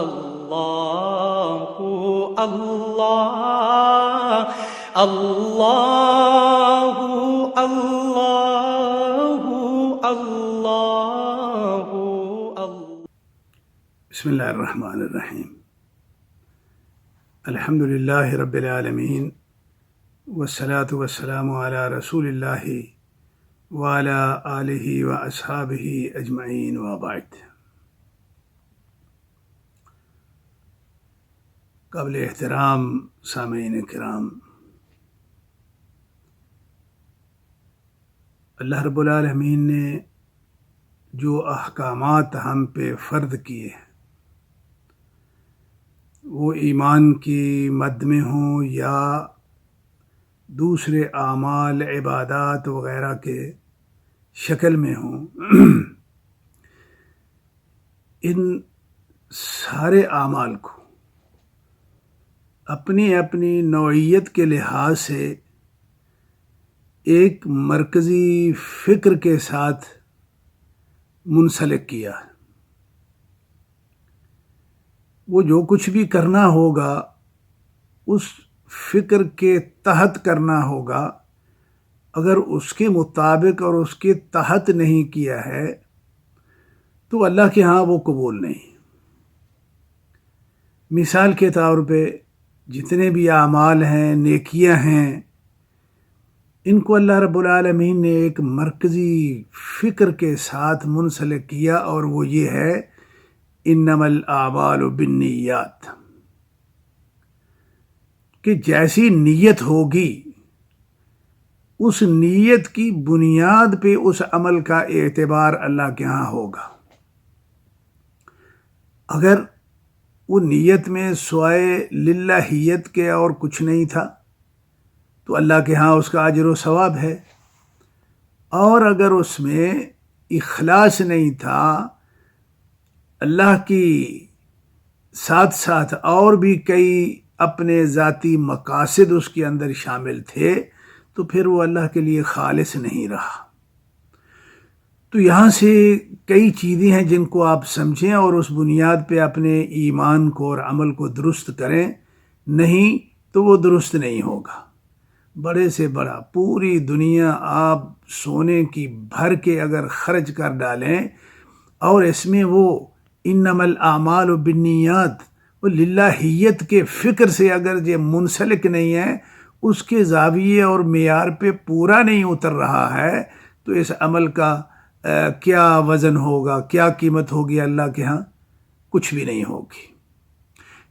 اللہ اللہ اللہ اللہ اللہ اللہ۔ بسم اللہ الرحمن الرحیم۔ الحمد للہ رب العالمین والصلاة والسلام علی رسول اللہ وعلی آلہ واصحابہ اجمعین وبعد۔ قابل احترام سامعین کرام، اللہ رب العالمین نے جو احکامات ہم پہ فرض کیے ہیں، وہ ایمان کی مد میں ہوں یا دوسرے اعمال عبادات وغیرہ کے شکل میں ہوں، ان سارے اعمال کو اپنی اپنی نوعیت کے لحاظ سے ایک مرکزی فکر کے ساتھ منسلک کیا ہے۔ وہ جو کچھ بھی کرنا ہوگا اس فکر کے تحت کرنا ہوگا، اگر اس کے مطابق اور اس کے تحت نہیں کیا ہے تو اللہ کے ہاں وہ قبول نہیں۔ مثال کے طور پہ جتنے بھی اعمال ہیں، نیکیاں ہیں، ان کو اللہ رب العالمین نے ایک مرکزی فکر کے ساتھ منسلک کیا، اور وہ یہ ہے انما الاعمال بالنیات، کہ جیسی نیت ہوگی اس نیت کی بنیاد پہ اس عمل کا اعتبار اللہ کے ہاں ہوگا۔ اگر وہ نیت میں سوائے للہیت کے اور کچھ نہیں تھا تو اللہ کے ہاں اس کا اجر و ثواب ہے، اور اگر اس میں اخلاص نہیں تھا، اللہ کی ساتھ ساتھ اور بھی کئی اپنے ذاتی مقاصد اس کے اندر شامل تھے، تو پھر وہ اللہ کے لیے خالص نہیں رہا۔ تو یہاں سے کئی چیزیں ہیں جن کو آپ سمجھیں اور اس بنیاد پہ اپنے ایمان کو اور عمل کو درست کریں، نہیں تو وہ درست نہیں ہوگا۔ بڑے سے بڑا پوری دنیا آپ سونے کی بھر کے اگر خرچ کر ڈالیں، اور اس میں وہ انما الاعمال بالنیات، وہ للہیت کے فکر سے اگر یہ منسلک نہیں ہے، اس کے زاویے اور معیار پہ پورا نہیں اتر رہا ہے، تو اس عمل کا کیا وزن ہوگا، کیا قیمت ہوگی اللہ کے ہاں؟ کچھ بھی نہیں ہوگی۔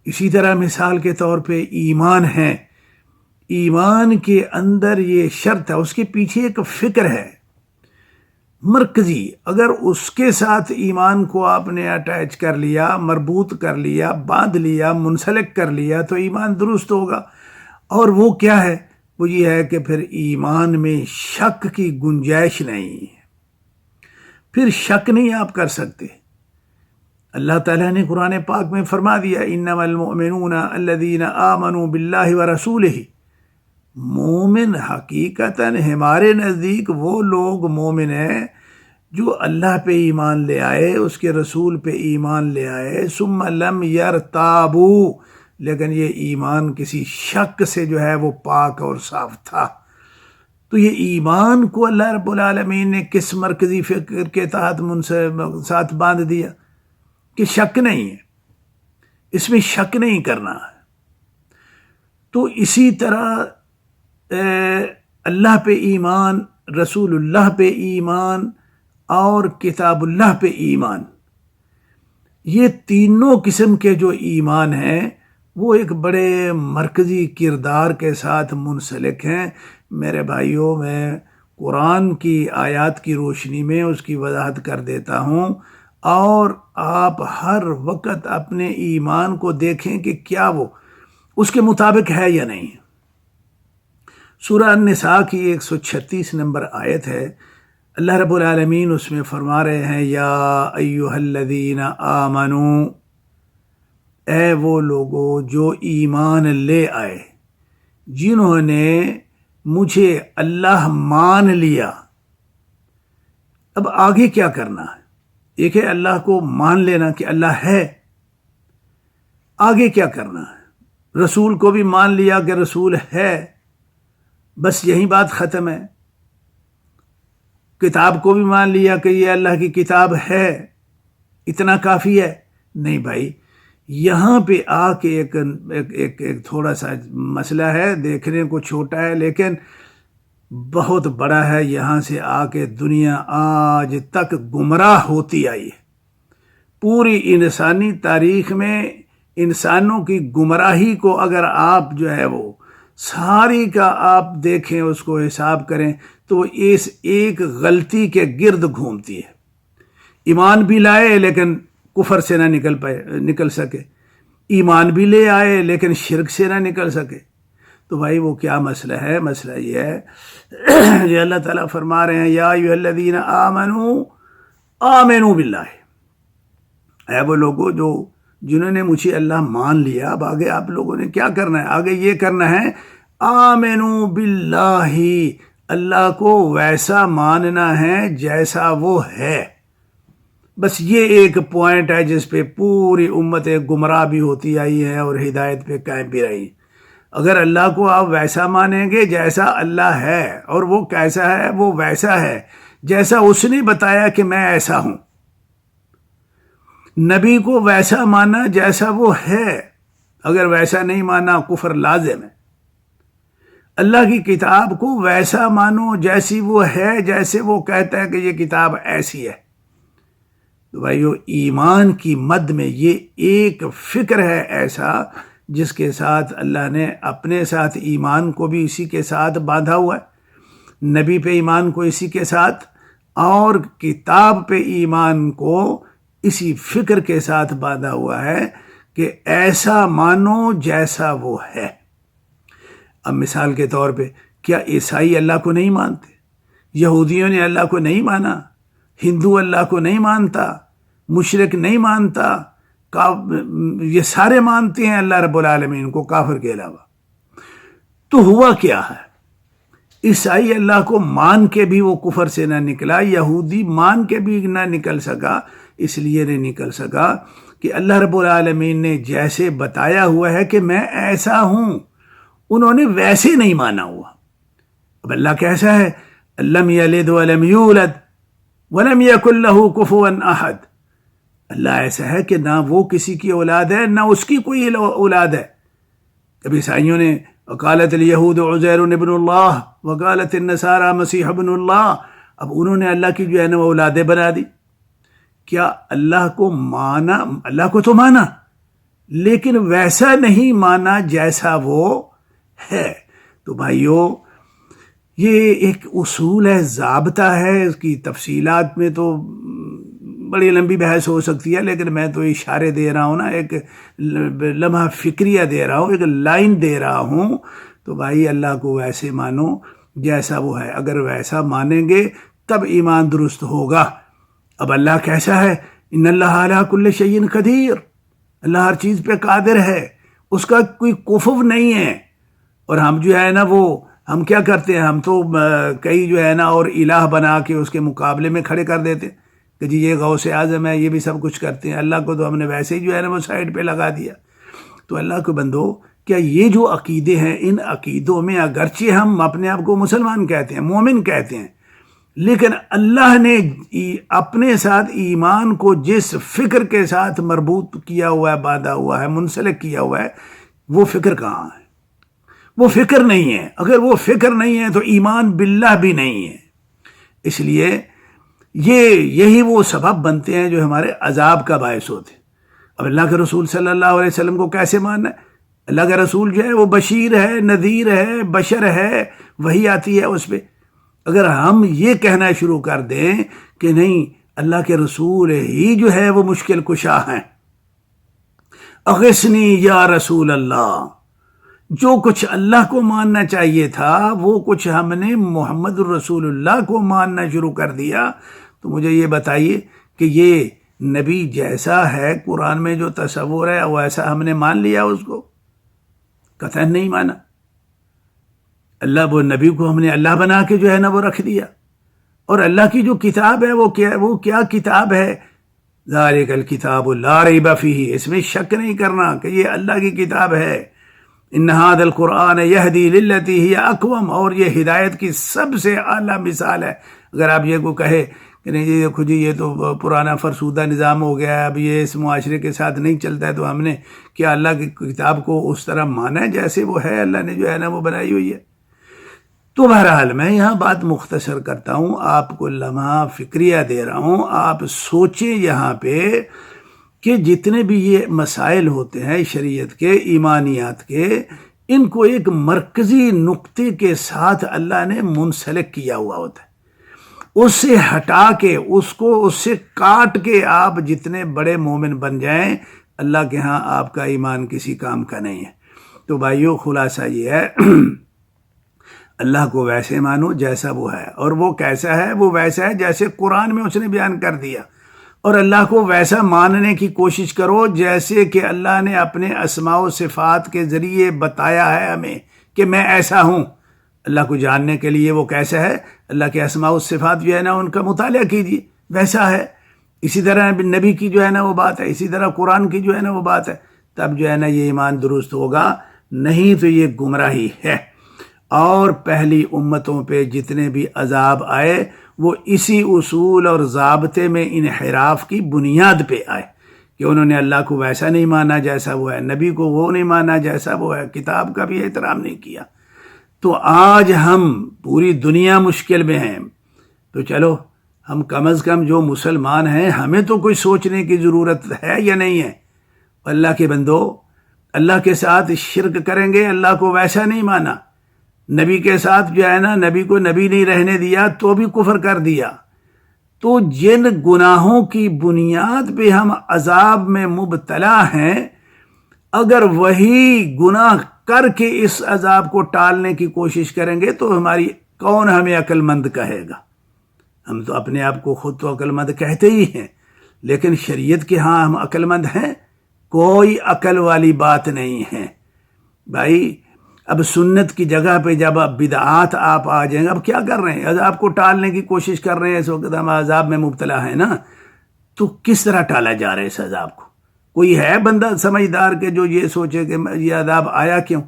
اسی طرح مثال کے طور پہ ایمان ہے، ایمان کے اندر یہ شرط ہے، اس کے پیچھے ایک فکر ہے مرکزی، اگر اس کے ساتھ ایمان کو آپ نے اٹیچ کر لیا، مربوط کر لیا، باندھ لیا، منسلک کر لیا، تو ایمان درست ہوگا۔ اور وہ کیا ہے؟ وہ یہ ہے کہ پھر ایمان میں شک کی گنجائش نہیں ہے، پھر شک نہیں آپ کر سکتے۔ اللہ تعالیٰ نے قرآن پاک میں فرما دیا انما المؤمنون الذین آمنوا باللہ ورسولہ، مومن حقیقتاً ہمارے نزدیک وہ لوگ مومن ہیں جو اللہ پہ ایمان لے آئے، اس کے رسول پہ ایمان لے آئے، ثم لم یرتابوا، لیکن یہ ایمان کسی شک سے جو ہے وہ پاک اور صاف تھا۔ تو یہ ایمان کو اللہ رب العالمین نے کس مرکزی فکر کے تحت ساتھ باندھ دیا کہ شک نہیں ہے، اس میں شک نہیں کرنا ہے۔ تو اسی طرح اللہ پہ ایمان، رسول اللہ پہ ایمان اور کتاب اللہ پہ ایمان، یہ تینوں قسم کے جو ایمان ہیں وہ ایک بڑے مرکزی کردار کے ساتھ منسلک ہیں۔ میرے بھائیوں، میں قرآن کی آیات کی روشنی میں اس کی وضاحت کر دیتا ہوں، اور آپ ہر وقت اپنے ایمان کو دیکھیں کہ کیا وہ اس کے مطابق ہے یا نہیں۔ سورہ النساء کی 136 نمبر آیت ہے، اللہ رب العالمین اس میں فرما رہے ہیں یا ایھا الذین آمنو، اے وہ لوگو جو ایمان لے آئے، جنہوں نے مجھے اللہ مان لیا۔ اب آگے کیا کرنا ہے؟ ایک ہے اللہ کو مان لینا کہ اللہ ہے، آگے کیا کرنا ہے؟ رسول کو بھی مان لیا کہ رسول ہے، بس یہی بات ختم ہے۔ کتاب کو بھی مان لیا کہ یہ اللہ کی کتاب ہے، اتنا کافی ہے؟ نہیں بھائی، یہاں پہ آ کے ایک تھوڑا سا مسئلہ ہے، دیکھنے کو چھوٹا ہے لیکن بہت بڑا ہے۔ یہاں سے آ کے دنیا آج تک گمراہ ہوتی آئی ہے۔ پوری انسانی تاریخ میں انسانوں کی گمراہی کو اگر آپ جو ہے وہ ساری کا آپ دیکھیں، اس کو حساب کریں تو اس ایک غلطی کے گرد گھومتی ہے۔ ایمان بھی لائے لیکن کفر سے نہ نکل سکے، ایمان بھی لے آئے لیکن شرک سے نہ نکل سکے۔ تو بھائی وہ کیا مسئلہ ہے؟ مسئلہ یہ ہے یہ اللہ تعالیٰ فرما رہے ہیں یا ایھا الذین آمنوا آمنوا باللہ، اے وہ لوگوں جنہوں نے مجھے اللہ مان لیا۔ اب آگے آپ لوگوں نے کیا کرنا ہے؟ آگے یہ کرنا ہے آمنوا باللہ، اللہ کو ویسا ماننا ہے جیسا وہ ہے۔ بس یہ ایک پوائنٹ ہے جس پہ پوری امت گمراہ بھی ہوتی آئی ہے اور ہدایت پہ قائم بھی رہی۔ اگر اللہ کو آپ ویسا مانیں گے جیسا اللہ ہے، اور وہ کیسا ہے؟ وہ ویسا ہے جیسا اس نے بتایا کہ میں ایسا ہوں۔ نبی کو ویسا مانا جیسا وہ ہے، اگر ویسا نہیں مانا کفر لازم ہے۔ اللہ کی کتاب کو ویسا مانو جیسی وہ ہے، جیسے وہ کہتا ہے کہ یہ کتاب ایسی ہے۔ تو بھائیو، ایمان کی مد میں یہ ایک فکر ہے ایسا جس کے ساتھ اللہ نے اپنے ساتھ ایمان کو بھی اسی کے ساتھ باندھا ہوا ہے، نبی پہ ایمان کو اسی کے ساتھ، اور کتاب پہ ایمان کو اسی فکر کے ساتھ باندھا ہوا ہے کہ ایسا مانو جیسا وہ ہے۔ اب مثال کے طور پہ، کیا عیسائی اللہ کو نہیں مانتے؟ یہودیوں نے اللہ کو نہیں مانا، ہندو اللہ کو نہیں مانتا، مشرک نہیں مانتا، یہ سارے مانتے ہیں اللہ رب العالمین کو کافر کے علاوہ۔ تو ہوا کیا ہے؟ عیسائی اللہ کو مان کے بھی وہ کفر سے نہ نکلا، یہودی مان کے بھی نہ نکل سکا۔ اس لیے نہیں نکل سکا کہ اللہ رب العالمین نے جیسے بتایا ہوا ہے کہ میں ایسا ہوں، انہوں نے ویسے نہیں مانا ہوا۔ اب اللہ کیسا ہے؟ لم یلد ولم یولد ولم یکن لہ کفوا احد۔ اللہ ایسا ہے کہ نہ وہ کسی کی اولاد ہے، نہ اس کی کوئی اولاد ہے۔ کبھی عیسائیوں نے وقالت الیہود عزیر ابن اللہ وقالت النصارى مسیح ابن اللہ، اب انہوں نے اللہ کی جو ہے نا وہ اولادیں بنا دی۔ کیا اللہ کو مانا؟ اللہ کو تو مانا لیکن ویسا نہیں مانا جیسا وہ ہے۔ تو بھائیو، یہ ایک اصول ہے، ضابطہ ہے، اس کی تفصیلات میں تو بڑی لمبی بحث ہو سکتی ہے، لیکن میں تو اشارے دے رہا ہوں نا، ایک لمحہ فکریہ دے رہا ہوں، ایک لائن دے رہا ہوں۔ تو بھائی اللہ کو ویسے مانو جیسا وہ ہے، اگر ویسا مانیں گے تب ایمان درست ہوگا۔ اب اللہ کیسا ہے؟ ان اللہ علی کل شیء قدیر، اللہ ہر چیز پہ قادر ہے، اس کا کوئی کفو نہیں ہے۔ اور ہم جو ہے نا وہ ہم کیا کرتے ہیں؟ ہم تو کئی جو ہے نا اور الہ بنا کے اس کے مقابلے میں کھڑے کر دیتے کہ جی یہ غوث اعظم ہے، یہ بھی سب کچھ کرتے ہیں۔ اللہ کو تو ہم نے ویسے ہی جو ہے نا وہ سائڈ پہ لگا دیا۔ تو اللہ کو بندو، کیا یہ جو عقیدے ہیں، ان عقیدوں میں اگرچہ ہم اپنے آپ کو مسلمان کہتے ہیں، مومن کہتے ہیں، لیکن اللہ نے اپنے ساتھ ایمان کو جس فکر کے ساتھ مربوط کیا ہوا ہے، باندھا ہوا ہے، منسلک کیا ہوا ہے، وہ فکر کہاں ہے؟ وہ فکر نہیں ہے۔ اگر وہ فکر نہیں ہے تو ایمان باللہ بھی نہیں ہے۔ اس لیے یہی وہ سبب بنتے ہیں جو ہمارے عذاب کا باعث ہوتے ہیں۔ اب اللہ کے رسول صلی اللہ علیہ وسلم کو کیسے ماننا ہے؟ اللہ کا رسول جو ہے وہ بشیر ہے، نذیر ہے، بشر ہے، وہی آتی ہے اس پہ۔ اگر ہم یہ کہنا شروع کر دیں کہ نہیں، اللہ کے رسول ہی جو ہے وہ مشکل کشا ہیں، اغثنی یا رسول اللہ، جو کچھ اللہ کو ماننا چاہیے تھا وہ کچھ ہم نے محمد الرسول اللہ کو ماننا شروع کر دیا، تو مجھے یہ بتائیے کہ یہ نبی جیسا ہے قرآن میں جو تصور ہے وہ ایسا ہم نے مان لیا؟ اس کو قطعاً نہیں مانا۔ اللہ، وہ نبی کو ہم نے اللہ بنا کے جو ہے نا وہ رکھ دیا۔ اور اللہ کی جو کتاب ہے وہ کیا کتاب ہے؟ ذالک الکتاب لا ریب فیہ، اس میں شک نہیں کرنا کہ یہ اللہ کی کتاب ہے. ان ھذا القرآن یہدی للتی ہی اقوم، اور یہ ہدایت کی سب سے اعلیٰ مثال ہے. اگر آپ یہ کو کہے کہ نہیں جی دیکھو جی یہ تو پرانا فرسودہ نظام ہو گیا ہے، اب یہ اس معاشرے کے ساتھ نہیں چلتا ہے، تو ہم نے کیا اللہ کی کتاب کو اس طرح مانا ہے جیسے وہ ہے، اللہ نے جو ہے نا وہ بنائی ہوئی ہے. تو بہرحال میں یہاں بات مختصر کرتا ہوں، آپ کو لمحہ فکریہ دے رہا ہوں. آپ سوچیں یہاں پہ کہ جتنے بھی یہ مسائل ہوتے ہیں شریعت کے، ایمانیات کے، ان کو ایک مرکزی نقطے کے ساتھ اللہ نے منسلک کیا ہوا ہوتا ہے. اس سے ہٹا کے اس سے کاٹ کے آپ جتنے بڑے مومن بن جائیں، اللہ کے ہاں آپ کا ایمان کسی کام کا نہیں ہے. تو بھائیو خلاصہ یہ ہے، اللہ کو ویسے مانو جیسا وہ ہے، اور وہ کیسا ہے؟ وہ ویسا ہے جیسے قرآن میں اس نے بیان کر دیا. اور اللہ کو ویسا ماننے کی کوشش کرو جیسے کہ اللہ نے اپنے اسماء و صفات کے ذریعے بتایا ہے ہمیں کہ میں ایسا ہوں. اللہ کو جاننے کے لیے وہ کیسا ہے، اللہ کے اسماء و صفات جو ہے نا ان کا مطالعہ کیجیے، ویسا ہے. اسی طرح نبی کی جو ہے نا وہ بات ہے، اسی طرح قرآن کی جو ہے نا وہ بات ہے، تب جو ہے نا یہ ایمان درست ہوگا. نہیں تو یہ گمراہی ہے. اور پہلی امتوں پہ جتنے بھی عذاب آئے وہ اسی اصول اور ضابطے میں انحراف کی بنیاد پہ آئے کہ انہوں نے اللہ کو ویسا نہیں مانا جیسا وہ ہے، نبی کو وہ نہیں مانا جیسا وہ ہے، کتاب کا بھی احترام نہیں کیا. تو آج ہم پوری دنیا مشکل میں ہیں، تو چلو ہم کم از کم جو مسلمان ہیں ہمیں تو کوئی سوچنے کی ضرورت ہے یا نہیں ہے. اللہ کے بندو، اللہ کے ساتھ شرک کریں گے، اللہ کو ویسا نہیں مانا، نبی کے ساتھ جو ہے نا نبی کو نبی نہیں رہنے دیا تو بھی کفر کر دیا. تو جن گناہوں کی بنیاد پہ ہم عذاب میں مبتلا ہیں، اگر وہی گناہ کر کے اس عذاب کو ٹالنے کی کوشش کریں گے تو کون ہمیں عقل مند کہے گا؟ ہم تو اپنے آپ کو خود تو عقل مند کہتے ہی ہیں، لیکن شریعت کے ہاں ہم عقل مند ہیں؟ کوئی عقل والی بات نہیں ہے بھائی. اب سنت کی جگہ پہ جب اب بدعات آپ آ جائیں گے، اب کیا کر رہے ہیں؟ عذاب کو ٹالنے کی کوشش کر رہے ہیں. اس وقت ہم عذاب میں مبتلا ہیں نا، تو کس طرح ٹالا جا رہا ہے اس عذاب کو؟ کوئی ہے بندہ سمجھدار کہ جو یہ سوچے کہ یہ عذاب آیا کیوں؟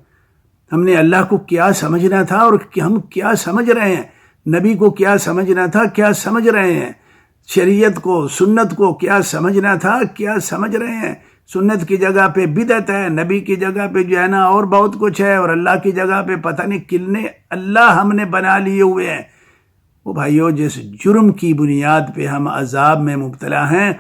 ہم نے اللہ کو کیا سمجھنا تھا اور ہم کیا سمجھ رہے ہیں؟ نبی کو کیا سمجھنا تھا، کیا سمجھ رہے ہیں؟ شریعت کو، سنت کو کیا سمجھنا تھا، کیا سمجھ رہے ہیں؟ سنت کی جگہ پہ بدعت ہے، نبی کی جگہ پہ جو ہے نا اور بہت کچھ ہے، اور اللہ کی جگہ پہ پتہ نہیں کتنے اللہ ہم نے بنا لیے ہوئے ہیں. وہ بھائیو، جس جرم کی بنیاد پہ ہم عذاب میں مبتلا ہیں،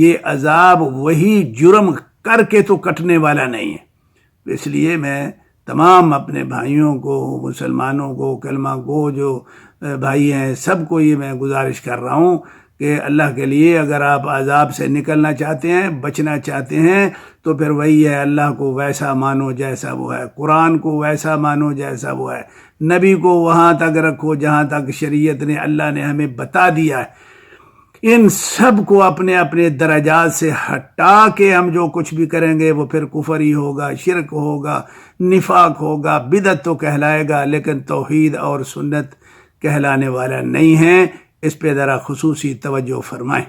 یہ عذاب وہی جرم کر کے تو کٹنے والا نہیں ہے. اس لیے میں تمام اپنے بھائیوں کو، مسلمانوں کو، کلمہ گو جو بھائی ہیں، سب کو یہ میں گزارش کر رہا ہوں کہ اللہ کے لیے اگر آپ عذاب سے نکلنا چاہتے ہیں، بچنا چاہتے ہیں، تو پھر وہی ہے، اللہ کو ویسا مانو جیسا وہ ہے، قرآن کو ویسا مانو جیسا وہ ہے، نبی کو وہاں تک رکھو جہاں تک شریعت نے، اللہ نے ہمیں بتا دیا ہے. ان سب کو اپنے اپنے درجات سے ہٹا کے ہم جو کچھ بھی کریں گے وہ پھر کفر ہی ہوگا، شرک ہوگا، نفاق ہوگا، بدعت تو کہلائے گا، لیکن توحید اور سنت کہلانے والا نہیں ہے. اس پہ ذرا خصوصی توجہ فرمائیں.